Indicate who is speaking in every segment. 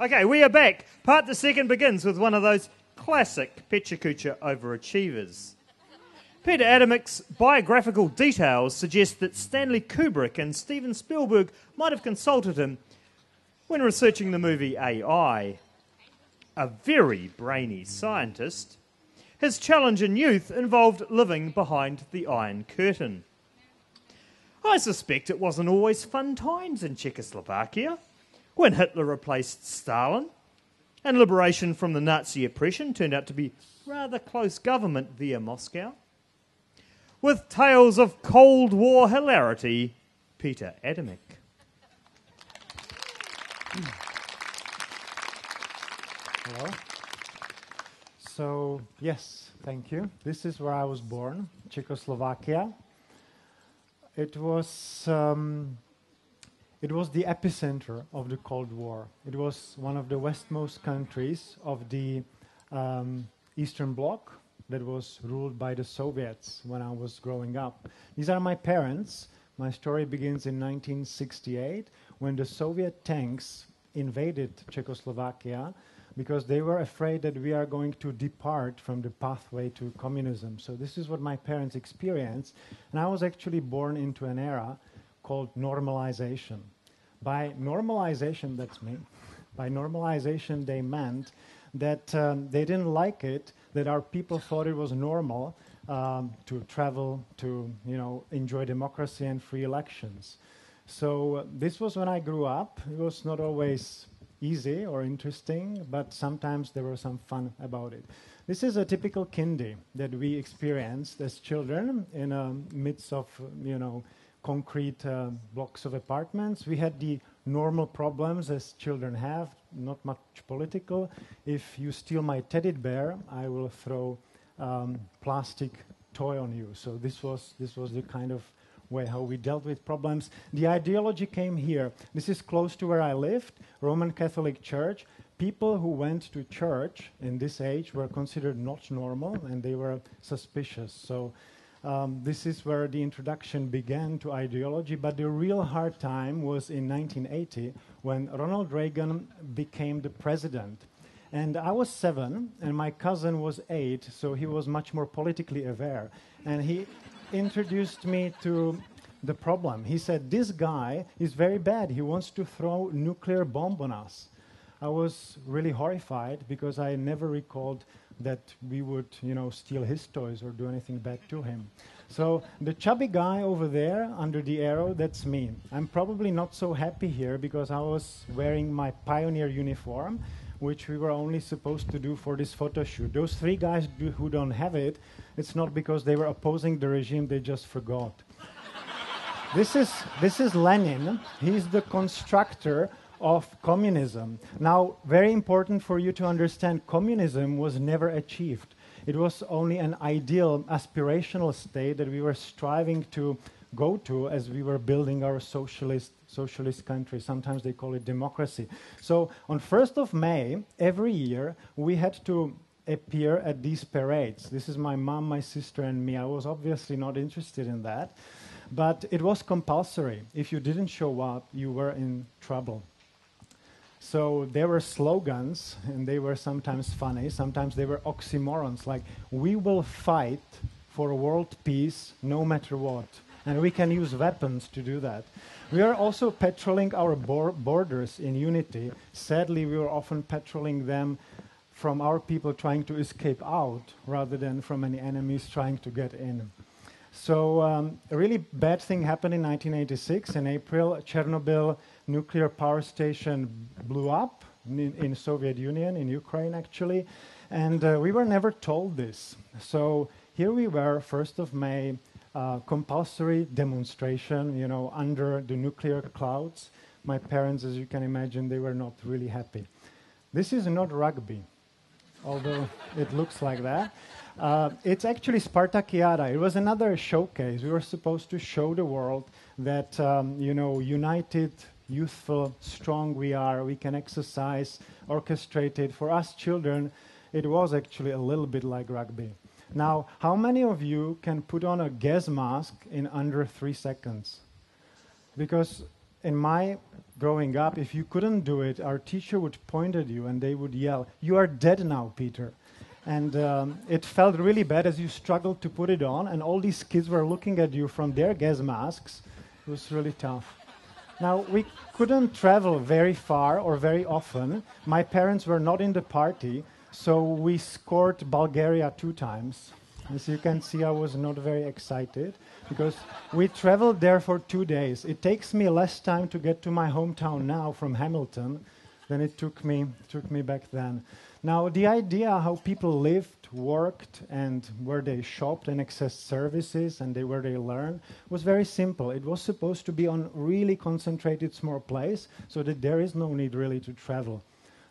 Speaker 1: Okay, we are back. Part the second begins with one of those classic Pechakucha overachievers. Petr Adamek's biographical details suggest that Stanley Kubrick and Steven Spielberg might have consulted him when researching the movie AI. A very brainy scientist, his challenge in youth involved living behind the Iron Curtain. I suspect it wasn't always fun times in Czechoslovakia, when Hitler replaced Stalin, and liberation from the Nazi oppression turned out to be rather close government via Moscow. With tales of Cold War hilarity, Petr Adamek.
Speaker 2: Hello. So, yes, thank you. This is where I was born, Czechoslovakia. It was the epicenter of the Cold War. It was one of the westmost countries of the Eastern Bloc that was ruled by the Soviets when I was growing up. These are my parents. My story begins in 1968 when the Soviet tanks invaded Czechoslovakia because they were afraid that we are going to depart from the pathway to communism. So this is what my parents experienced. And I was actually born into an era called normalization. By normalization, that's me. By normalization, they meant that they didn't like it, that our people thought it was normal to travel, to enjoy democracy and free elections. So this was when I grew up. It was not always easy or interesting, but sometimes there was some fun about it. This is a typical kindy that we experienced as children in the midst of, concrete blocks of apartments. We had the normal problems as children have, not much political. If you steal my teddy bear, I will throw plastic toy on you. So this was the kind of way how we dealt with problems. The ideology came here. This is close to where I lived, Roman Catholic Church. People who went to church in this age were considered not normal and they were suspicious. So this is where the introduction began to ideology, but the real hard time was in 1980 when Ronald Reagan became the president. And I was 7 and my cousin was 8, so he was much more politically aware. And he introduced me to the problem. He said, this guy is very bad. He wants to throw nuclear bomb on us. I was really horrified because I never recalled that we would, steal his toys or do anything bad to him. So the chubby guy over there under the arrow, that's me. I'm probably not so happy here because I was wearing my pioneer uniform, which we were only supposed to do for this photo shoot. Those 3 guys who don't have it, it's not because they were opposing the regime, they just forgot. This is Lenin. He's the constructor of communism. Now, very important for you to understand, communism was never achieved. It was only an ideal, aspirational state that we were striving to go to as we were building our socialist country. Sometimes they call it democracy. So on 1st of May, every year, we had to appear at these parades. This is my mom, my sister, and me. I was obviously not interested in that, but it was compulsory. If you didn't show up, you were in trouble. So there were slogans, and they were sometimes funny. Sometimes they were oxymorons, like, we will fight for world peace no matter what. And we can use weapons to do that. We are also patrolling our borders in unity. Sadly, we were often patrolling them from our people trying to escape out rather than from any enemies trying to get in. So a really bad thing happened in 1986. In April, Chernobyl nuclear power station blew up in Soviet Union, in Ukraine actually. And we were never told this. So here we were, 1st of May, compulsory demonstration, under the nuclear clouds. My parents, as you can imagine, they were not really happy. This is not rugby, although it looks like that. It's actually Spartakiada. It was another showcase. We were supposed to show the world that, united, youthful, strong we are. We can exercise, orchestrate it. For us children, it was actually a little bit like rugby. Now, how many of you can put on a gas mask in under 3 seconds? Because in my growing up, if you couldn't do it, our teacher would point at you and they would yell, "You are dead now, Peter." And it felt really bad as you struggled to put it on, and all these kids were looking at you from their gas masks. It was really tough. Now, we couldn't travel very far or very often. My parents were not in the party, so we scored Bulgaria 2 times. As you can see, I was not very excited because we traveled there for 2 days. It takes me less time to get to my hometown now from Hamilton than it took me back then. Now, the idea how people lived, worked, and where they shopped and accessed services and where they learned was very simple. It was supposed to be on really concentrated small place so that there is no need really to travel.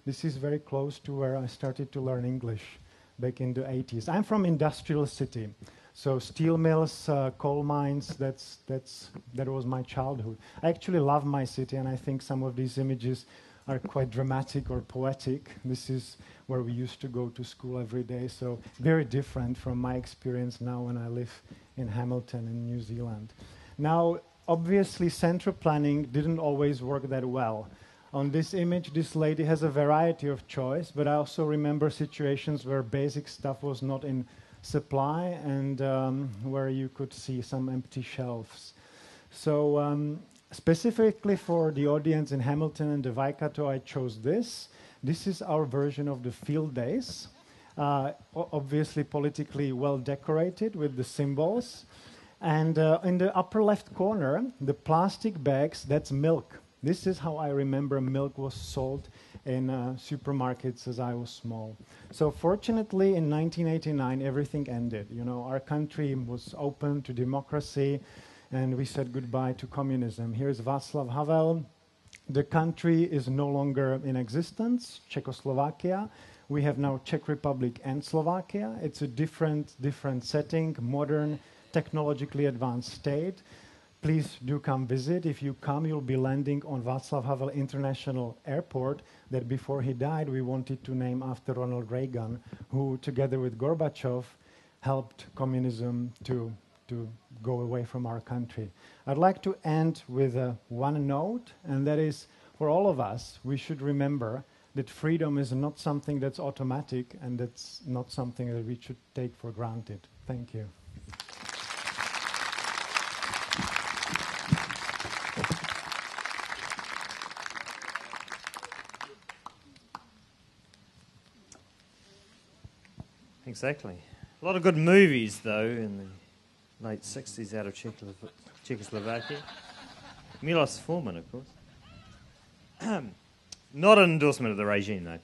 Speaker 2: This is very close to where I started to learn English back in the 80s. I'm from industrial city, so steel mills, coal mines, that was my childhood. I actually love my city, and I think some of these images are quite dramatic or poetic. This is where we used to go to school every day, so very different from my experience now when I live in Hamilton in New Zealand. Now, obviously, central planning didn't always work that well. On this image, this lady has a variety of choice, but I also remember situations where basic stuff was not in supply and where you could see some empty shelves. So specifically for the audience in Hamilton and the Waikato, I chose this. This is our version of the field days, obviously politically well decorated with the symbols. And in the upper left corner, the plastic bags, that's milk. This is how I remember milk was sold in supermarkets as I was small. So fortunately, in 1989, everything ended. You know, our country was open to democracy, and we said goodbye to communism. Here's Václav Havel. The country is no longer in existence, Czechoslovakia. We have now Czech Republic and Slovakia. It's a different setting, modern, technologically advanced state. Please do come visit. If you come, you'll be landing on Václav Havel International Airport that before he died, we wanted to name after Ronald Reagan, who together with Gorbachev helped communism to go away from our country. I'd like to end with one note, and that is, for all of us, we should remember that freedom is not something that's automatic, and that's not something that we should take for granted. Thank you.
Speaker 1: Exactly. A lot of good movies, though, in the late 60s out of Czechoslovakia. Milos Forman, of course. Not an endorsement of the regime, though.